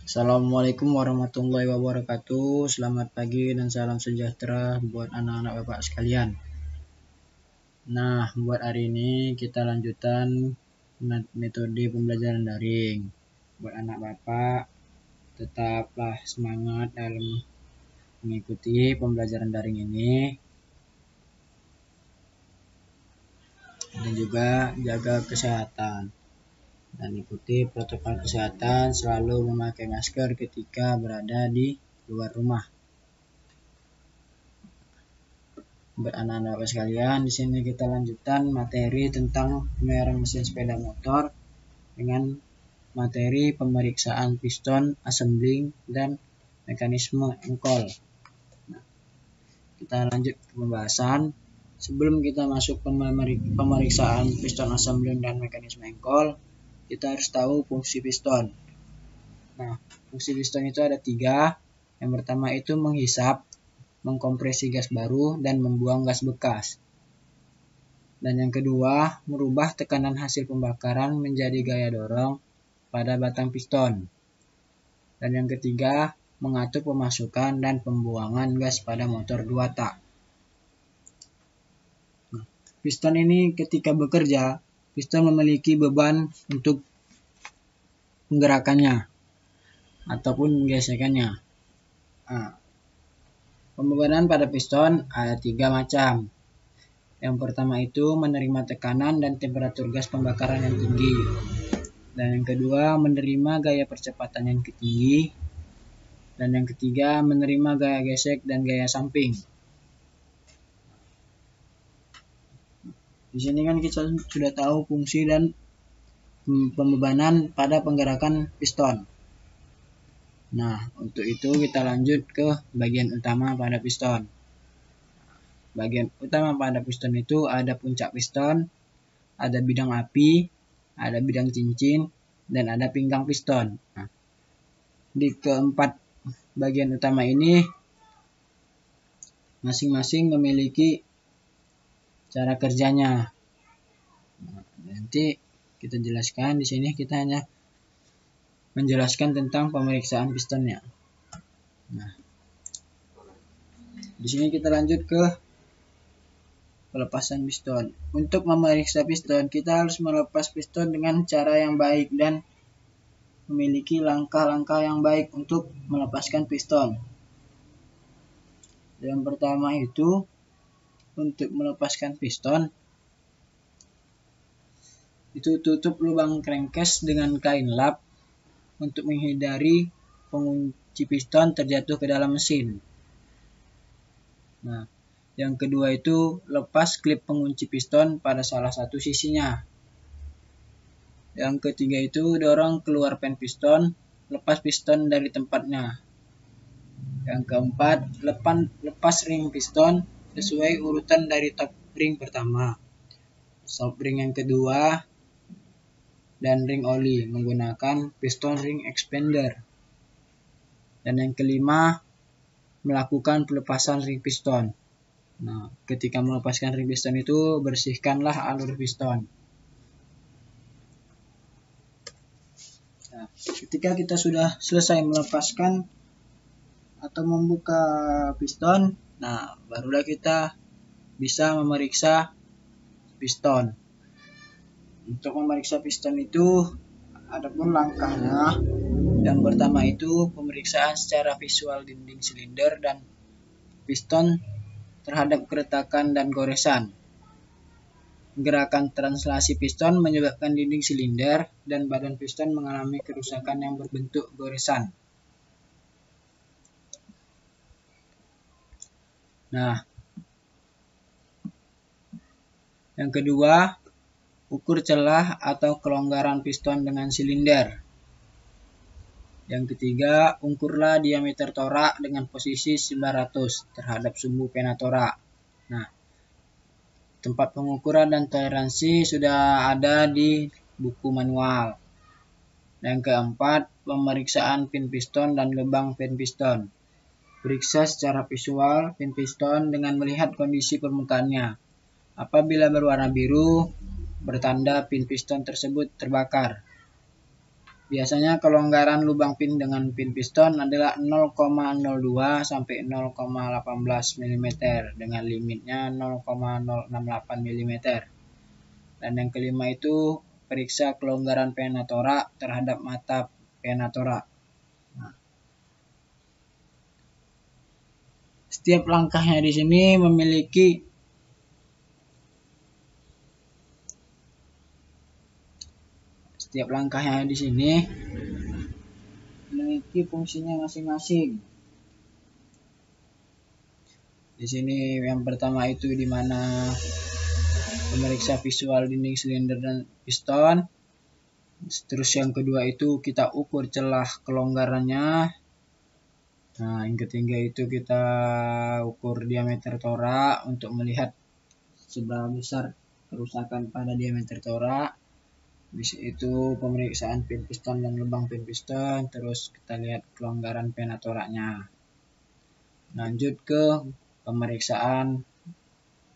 Assalamualaikum warahmatullahi wabarakatuh. Selamat pagi dan salam sejahtera buat anak-anak bapak sekalian. Nah, buat hari ini kita lanjutan metode pembelajaran daring. Buat anak bapak, tetaplah semangat dalam mengikuti pembelajaran daring ini. Dan juga jaga kesehatan. Dan ikuti protokol kesehatan, selalu memakai masker ketika berada di luar rumah. Buat anak-anak sekalian, di sini kita lanjutkan materi tentang pemeliharaan mesin sepeda motor dengan materi pemeriksaan piston, assembling, dan mekanisme engkol. Nah, kita lanjut ke pembahasan. Sebelum kita masuk pemeriksaan piston, assembling, dan mekanisme engkol, kita harus tahu fungsi piston. Nah, fungsi piston itu ada 3. Yang pertama itu menghisap, mengkompresi gas baru, dan membuang gas bekas. Dan yang kedua, merubah tekanan hasil pembakaran menjadi gaya dorong pada batang piston. Dan yang ketiga, mengatur pemasukan dan pembuangan gas pada motor 2 tak. Piston ini ketika bekerja, piston memiliki beban untuk penggerakannya ataupun gesekannya. Nah, pembebanan pada piston ada 3 macam. Yang pertama itu menerima tekanan dan temperatur gas pembakaran yang tinggi. Dan yang kedua menerima gaya percepatan yang tinggi. Dan yang ketiga menerima gaya gesek dan gaya samping. Di sini kan kita sudah tahu fungsi dan pembebanan pada penggerakan piston. Nah, untuk itu kita lanjut ke bagian utama pada piston. Bagian utama pada piston itu ada puncak piston, ada bidang api, ada bidang cincin, dan ada pinggang piston. Nah, di keempat bagian utama ini masing-masing memiliki cara kerjanya. Nah, nanti kita jelaskan. Di sini kita hanya menjelaskan tentang pemeriksaan pistonnya. Nah, di sini kita lanjut ke pelepasan piston. Untuk memeriksa piston, kita harus melepas piston dengan cara yang baik dan memiliki langkah-langkah yang baik untuk melepaskan piston. Yang pertama itu, untuk melepaskan piston, itu tutup lubang crankcase dengan kain lap untuk menghindari pengunci piston terjatuh ke dalam mesin. Nah, yang kedua itu lepas klip pengunci piston pada salah satu sisinya. Yang ketiga itu dorong keluar pen piston, lepas piston dari tempatnya. Yang keempat, lepas ring piston sesuai urutan dari top ring pertama, soft ring yang kedua, dan ring oli menggunakan piston ring expander. Dan yang kelima, melakukan pelepasan ring piston. Nah, ketika melepaskan ring piston itu, bersihkanlah alur piston. Nah, ketika kita sudah selesai melepaskan atau membuka piston, nah barulah kita bisa memeriksa piston. Untuk memeriksa piston itu ada pun langkahnya. Yang pertama itu pemeriksaan secara visual dinding silinder dan piston terhadap keretakan dan goresan. Gerakan translasi piston menyebabkan dinding silinder dan badan piston mengalami kerusakan yang berbentuk goresan. Nah, yang kedua, ukur celah atau kelonggaran piston dengan silinder. Yang ketiga, ukurlah diameter torak dengan posisi 900 terhadap sumbu pena torak. Nah, tempat pengukuran dan toleransi sudah ada di buku manual. Yang keempat, pemeriksaan pin piston dan lubang pin piston. Periksa secara visual pin piston dengan melihat kondisi permukaannya. Apabila berwarna biru, bertanda pin piston tersebut terbakar. Biasanya kelonggaran lubang pin dengan pin piston adalah 0,02 sampai 0,18 mm dengan limitnya 0,068 mm. Dan yang kelima itu periksa kelonggaran pena torak terhadap mata pena torak. Nah, setiap langkahnya di sini memiliki fungsinya masing-masing. Di sini yang pertama itu di mana memeriksa visual dinding silinder dan piston. Terus yang kedua itu kita ukur celah kelonggarannya. Nah, yang ketiga itu kita ukur diameter torak untuk melihat seberapa besar kerusakan pada diameter torak. Habis itu pemeriksaan pin piston dan lubang pin piston. Terus kita lihat kelonggaran pena toraknya. Lanjut ke pemeriksaan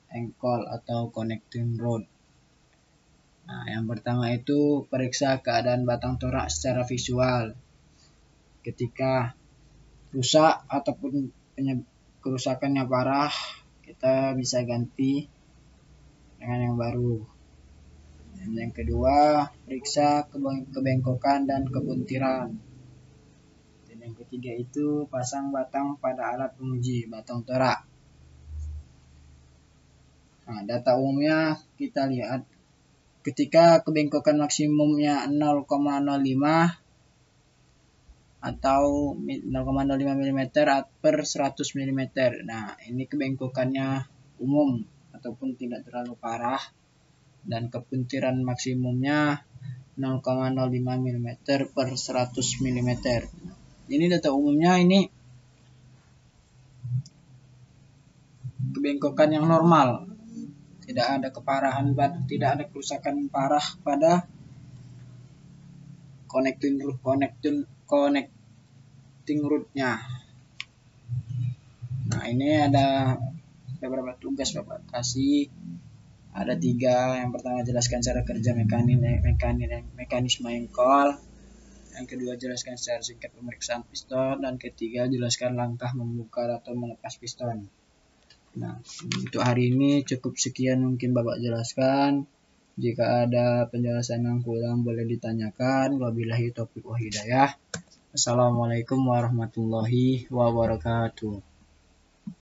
engkol atau connecting rod. Nah, yang pertama itu periksa keadaan batang torak secara visual. Ketika rusak ataupun kerusakannya parah, kita bisa ganti dengan yang baru. Dan yang kedua, periksa kebengkokan dan kebuntiran. Dan yang ketiga itu pasang batang pada alat penguji batang torak. Nah, data umumnya kita lihat ketika kebengkokan maksimumnya 0,05 atau 0,05 mm per 100 mm. Nah, ini kebengkokannya umum ataupun tidak terlalu parah, dan kebuntiran maksimumnya 0,05 mm per 100 mm. Ini data umumnya, ini kebengkokan yang normal, tidak ada keparahan, tidak ada kerusakan parah pada connecting rodnya. Nah, ini ada beberapa tugas Bapak kasih, ada 3. Yang pertama, jelaskan cara kerja mekanisme engkol. Yang kedua, jelaskan secara singkat pemeriksaan piston. Dan ketiga, jelaskan langkah membuka atau melepas piston. Nah, untuk hari ini cukup sekian mungkin Bapak jelaskan. Jika ada penjelasan yang kurang boleh ditanyakan. Wabillahi taufiq wal hidayah. Assalamualaikum warahmatullahi wabarakatuh.